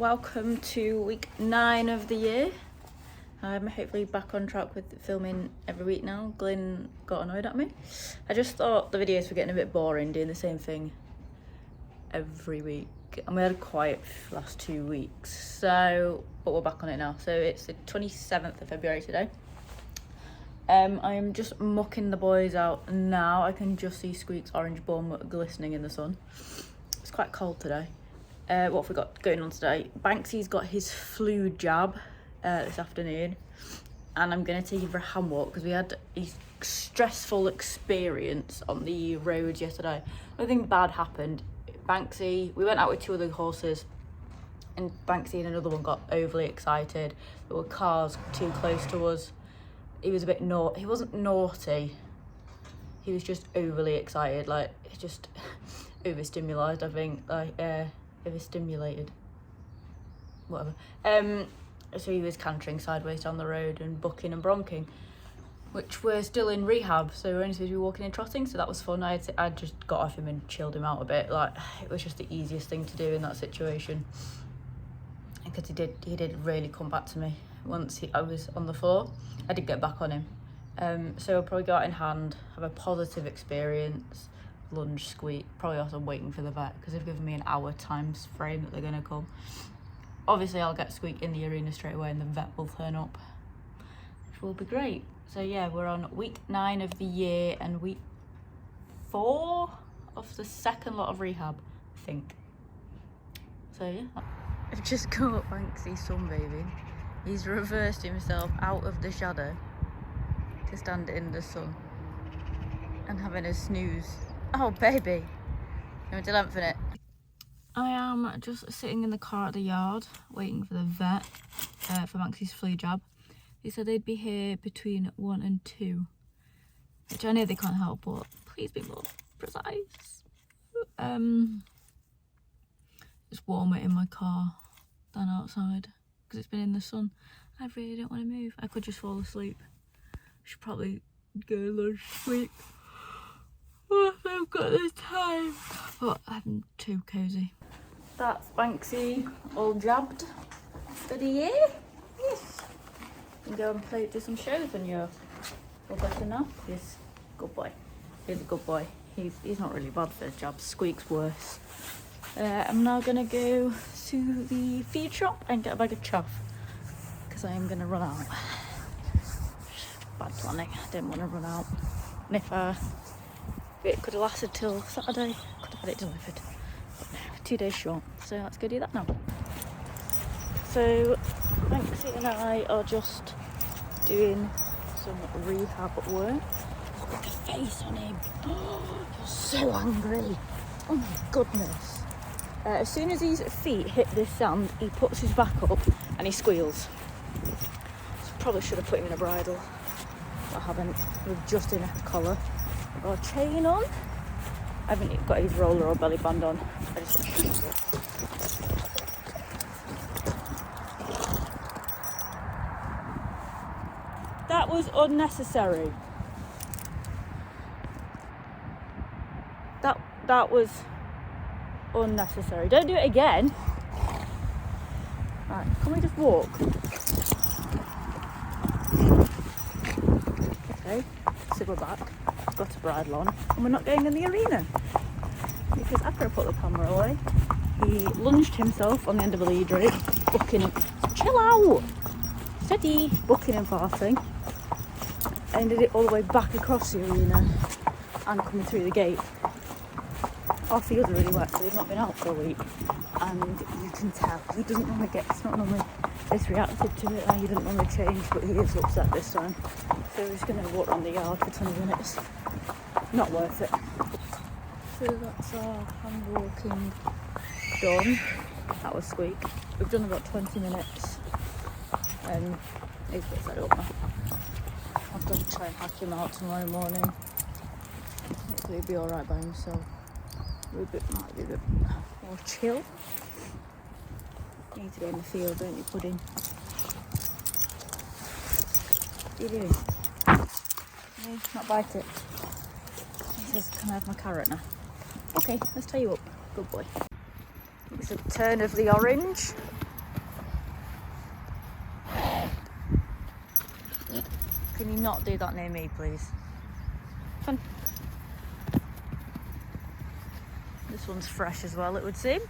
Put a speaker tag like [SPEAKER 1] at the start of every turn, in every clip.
[SPEAKER 1] welcome to week 9 of the year. I'm hopefully back on track with filming every week now. Glyn got annoyed at me. I just thought the videos were getting a bit boring doing the same thing every week, and we had a quiet last 2 weeks, but we're back on it now. So it's the 27th of February today. I am just mucking the boys out now. I can just see Squeak's orange bum glistening in the sun. It's quite cold today. What have we got going on today? Banksy's got his flu jab this afternoon, and I'm going to take him for a hand walk because we had a stressful experience on the roads yesterday. Nothing bad happened. Banksy, we went out with 2 other horses, and Banksy and another one got overly excited. There were cars too close to us. He was a bit he wasn't naughty, he was just overly excited, like just overstimulated, I think, overstimulated, whatever. So he was cantering sideways down the road and bucking and bronking, which we're still in rehab, so we're only supposed to be walking and trotting, so that was fun. I just got off him and chilled him out a bit. Like, it was just the easiest thing to do in that situation, because he did really come back to me once I was on the floor. I did get back on him, so I'll probably go out in hand, have a positive experience, lunge Squeak, probably also waiting for the vet because they've given me an hour time frame that they're going to come. Obviously I'll get Squeak in the arena straight away and the vet will turn up, which will be great. So yeah, we're on week 9 of the year and week 4 of the second lot of rehab, I think. So yeah, I've just caught Banksy sunbathing. He's reversed himself out of the shadow to stand in the sun and having a snooze. Oh baby, you want to lengthen it? I am just sitting in the car at the yard waiting for the vet for Banksy's flu jab. They said they'd be here between 1 and 2, which I know they can't help, but please be more precise. It's warmer in my car than outside because it's been in the sun. I really don't want to move. I could just fall asleep. I should probably go lunch sleep. Oh, I've got the time, but I'm too cozy. That's Banksy all jabbed for the year. Yes. You can go and do some shows when you're all better now. He's a good boy. He's a good boy. He's not really bad for jabs. Squeak's worse. I'm now gonna go to the feed shop and get a bag of chaff because I am gonna run out. Bad planning. I didn't want to run out. And if it could have lasted till Saturday, could have had it delivered. But no, 2 days short. So let's go do that now. So Banksy and I are just doing some rehab work. Look at the face on him. Oh, you're so angry. Oh my goodness. As soon as his feet hit this sand, he puts his back up and he squeals. So probably should have put him in a bridle, but I haven't. With just in a collar. I've got a chain on. I haven't got his roller or belly band on. That was unnecessary. That was unnecessary. Don't do it again. Right, can we just walk? Okay, so we're back. Got a bridle on, and we're not going in the arena because after I put the camera away, he lunged himself on the end of a lead rope, bucking him. Chill out! Steady! Bucking and farting. And did it all the way back across the arena and coming through the gate. Our fields are really wet, so they've not been out for a week, and you can tell he doesn't normally it's not normally this reactive to it, he doesn't normally change, but he is upset this time. So we're just going to walk around the yard for 20 minutes. Not worth it. So that's our hand walking done. That was Squeak. We've done about 20 minutes. He's a bit fed up now. I've got to try and hack him out tomorrow morning. Hopefully he'll be alright by himself. Might be a bit more chill. You need to go in the field, don't you, Pudding? What are you doing? No, not bite it. He says, can I have my carrot now? Okay, let's tie you up. Good boy. It's a turn of the orange. Can you not do that near me, please? Come. This one's fresh as well, it would seem.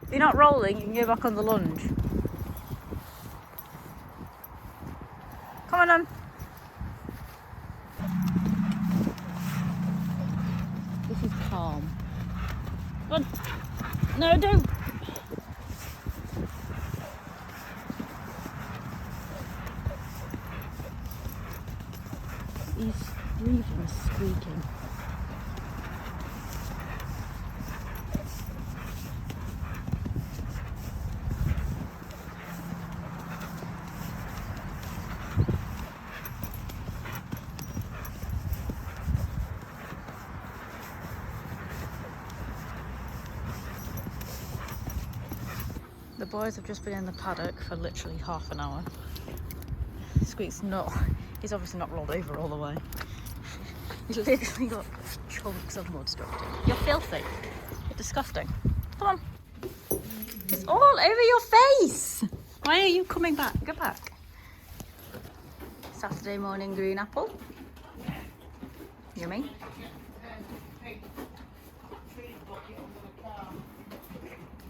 [SPEAKER 1] If you're not rolling, you can go back on the lunge. Come on. This is calm. Come on. No, don't. He's breathing, squeaking. The boys have just been in the paddock for literally half an hour. Squeak's not, he's obviously not rolled over all the way. He's literally got chunks of mud stuck to him. You're filthy. You're disgusting. Come on. It's all over your face. Why are you coming back? Go back. Saturday morning green apple. Yummy.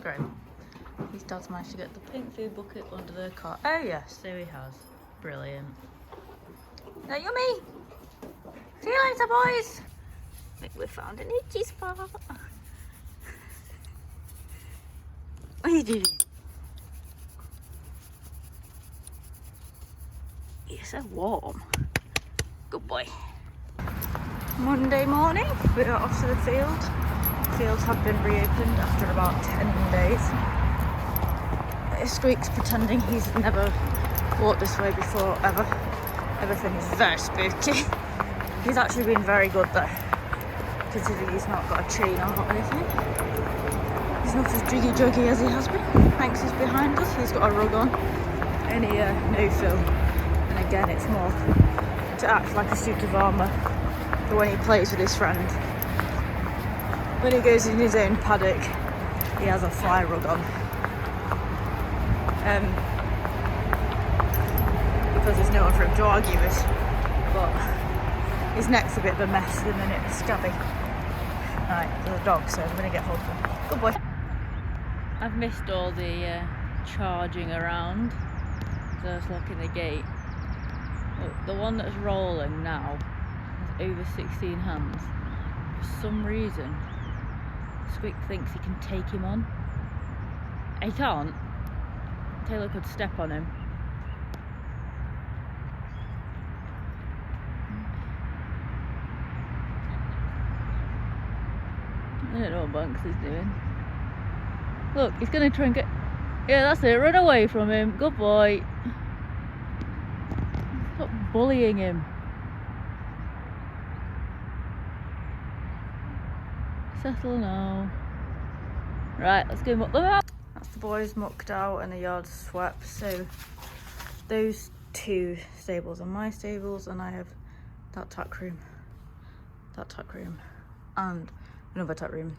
[SPEAKER 1] Great. His dad's managed to get the pink food bucket under the car. Oh yes, there he has. Brilliant. Now yummy! See you later, boys! I think we found an itchy spot. What are you doing? You're so warm. Good boy. Monday morning, we're off to the field. Fields have been reopened after about 10 days. Squeak's pretending he's never walked this way before, ever. Everything is very spooky. He's actually been very good though, considering he's not got a chain on or anything. He's not as jiggy-juggy as he has been. Hanks is behind us, he's got a rug on. Any no-fill. And again, it's more to act like a suit of armour for when he plays with his friend. When he goes in his own paddock, he has a fly rug on. Because there's no one for him to argue with, but his neck's a bit of a mess at the minute, it's scabby. Right, there's a dog, so I'm going to get hold of him. Good boy. I've missed all the charging around, so I was locking the gate. Look, the one that's rolling now has over 16 hands. For some reason, Squeak thinks he can take him on. He can't. Taylor could step on him. I don't know what Bunks is doing. Look, he's going to try and get... Yeah, that's it. Run away from him. Good boy. Stop bullying him. Settle now. Right, let's go muck them out. That's the boys mucked out and the yard's swept. So those two stables are my stables, and I have that tack room, and another tack room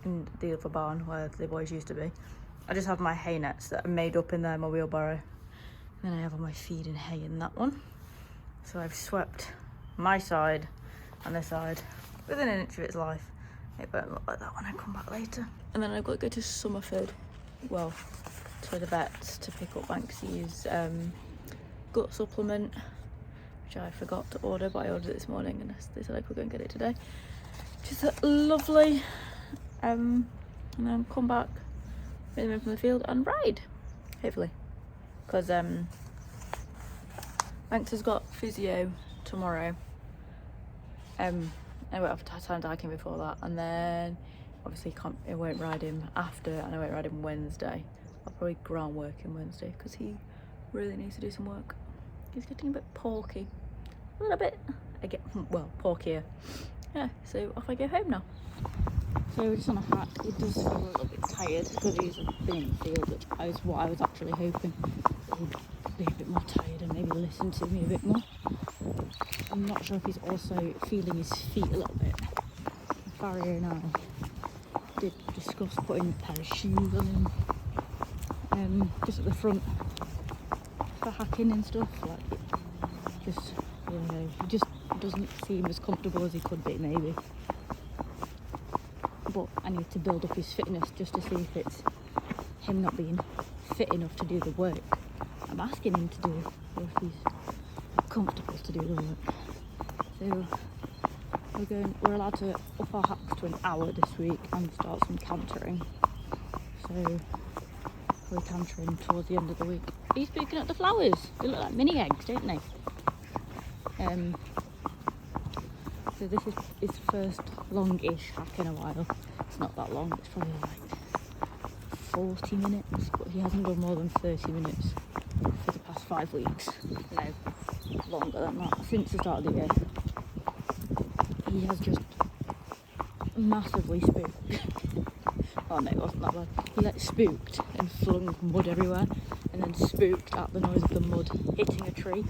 [SPEAKER 1] in the other barn where the boys used to be. I just have my hay nets that are made up in there, my wheelbarrow. And then I have all my feed and hay in that one. So I've swept my side and this side within an inch of its life. It won't look like that when I come back later. And then I've got to go to Summerford, well, to the vets to pick up Banksy's gut supplement, which I forgot to order, but I ordered it this morning and they said I could go and get it today. Just lovely. And then come back, bring them in from the field and ride, hopefully. Because Banks has got physio tomorrow. I won't have time to hike him before that, and then obviously I won't ride him after, and I won't ride him Wednesday. I'll probably ground work him Wednesday because he really needs to do some work. He's getting a bit porky, a little bit. Well, porkier. Yeah, so off I go home now. So we're just on a hack. He does feel a little bit tired because he's been in the field, which is what I was actually hoping. He'd be a bit more tired and maybe listen to me a bit more. I'm not sure if he's also feeling his feet a little bit. Barrier and I did discuss putting a pair of shoes on him, just at the front for hacking and stuff. Like, just, you know, he just doesn't seem as comfortable as he could be, maybe. But I need to build up his fitness just to see if it's him not being fit enough to do the work I'm asking him to do, or if he's comfortable to do the work. So we're allowed to up our hacks to an hour this week and start some cantering. So we're cantering towards the end of the week. He's picking up the flowers. They look like mini eggs, don't they? So this is his first long-ish hack in a while. It's not that long, it's probably like 40 minutes, but he hasn't done more than 30 minutes for the past 5 weeks. No, longer than that, since the start of the year. He has just massively spooked. Oh no, it wasn't that bad. He like spooked and flung mud everywhere, and then spooked at the noise of the mud hitting a tree.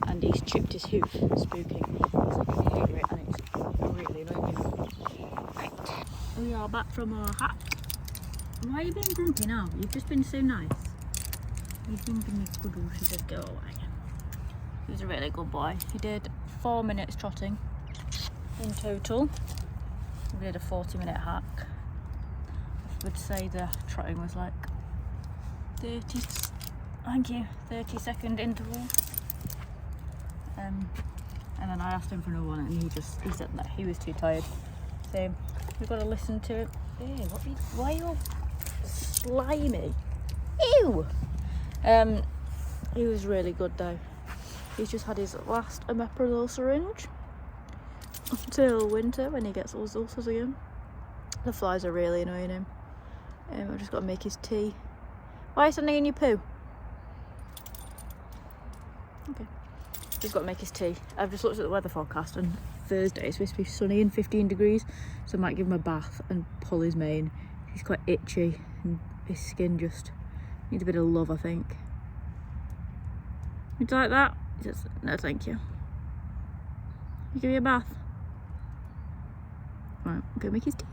[SPEAKER 1] And he's chipped his hoof, spooking. He's like, I hear it, and it's really annoying. Right, we are back from our hack. Why are you being grumpy now? You've just been so nice. You've been giving me cuddles. She said, go away. He was a really good boy. He did 4 minutes trotting in total. We did a 40-minute hack. I would say the trotting was like 30-second interval. And then I asked him for another one, and he said that he was too tired. So we've got to listen to it. Ew, why are you all slimy? Ew! He was really good though. He's just had his last omeprazole syringe until winter when he gets all his ulcers again. The flies are really annoying him. I've just got to make his tea. Why are you standing in your poo? Okay. Just got to make his tea. I've just looked at the weather forecast, and Thursday it's supposed to be sunny and 15 degrees, so I might give him a bath and pull his mane. He's quite itchy and his skin just needs a bit of love, I think. Would you like that? He says, no thank you. You give me a bath? Right, I'm going to make his tea.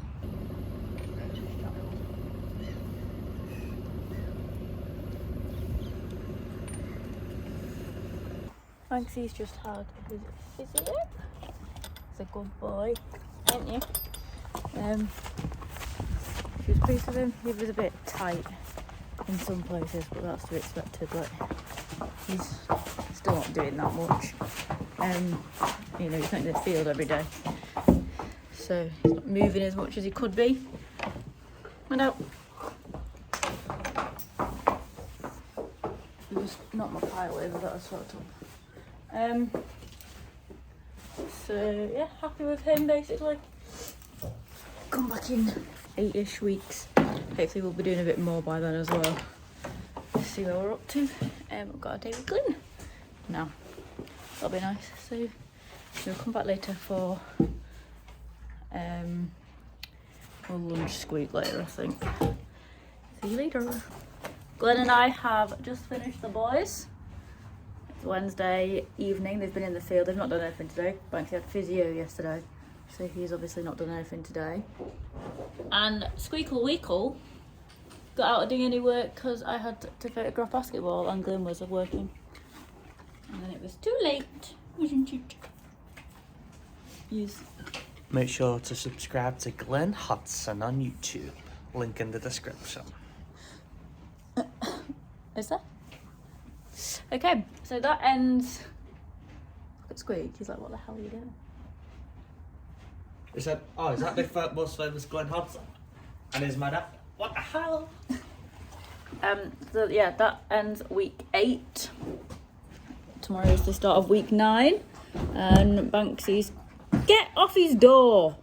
[SPEAKER 1] Banksy's just had his physio. He's a good boy, aren't you? She was pleased with him. He was a bit tight in some places, but that's to be expected. Like, he's still not doing that much. You know, he's not in the field every day, so he's not moving as much as he could be. Went out. It was not my pile over that I sort of. So yeah, happy with him basically. Come back in 8-ish weeks. Hopefully we'll be doing a bit more by then as well. Let's see where we're up to. We've got a day with Glyn now. That'll be nice. So we'll come back later for a lunch squeak later, I think. See you later. Glyn and I have just finished the boys. It's Wednesday evening. They've been in the field. They've not done anything today. Banksy had physio yesterday, so he's obviously not done anything today. And Squeakle Weekle got out of doing any work because I had to photograph basketball and Glyn was working. And then it was too late, wasn't it? Yes.
[SPEAKER 2] Make sure to subscribe to Glenn Hudson on YouTube. Link in the description.
[SPEAKER 1] Is there? Okay, so that ends. Look at Squeak. He's like, what the hell are you doing?
[SPEAKER 2] He said, oh, is that the most famous Glenn Hudson? And his mother, what the hell?
[SPEAKER 1] So yeah, that ends week 8. Tomorrow is the start of week 9. And Banksy's, get off his door!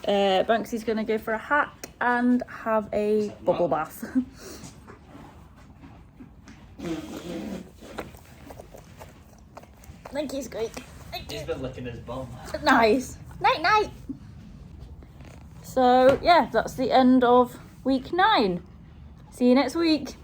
[SPEAKER 1] Banksy's gonna go for a hack and have a bubble bath. Thank you, Squeak.
[SPEAKER 2] He's been licking his bum.
[SPEAKER 1] Nice. Night, night. So yeah, that's the end of week 9. See you next week.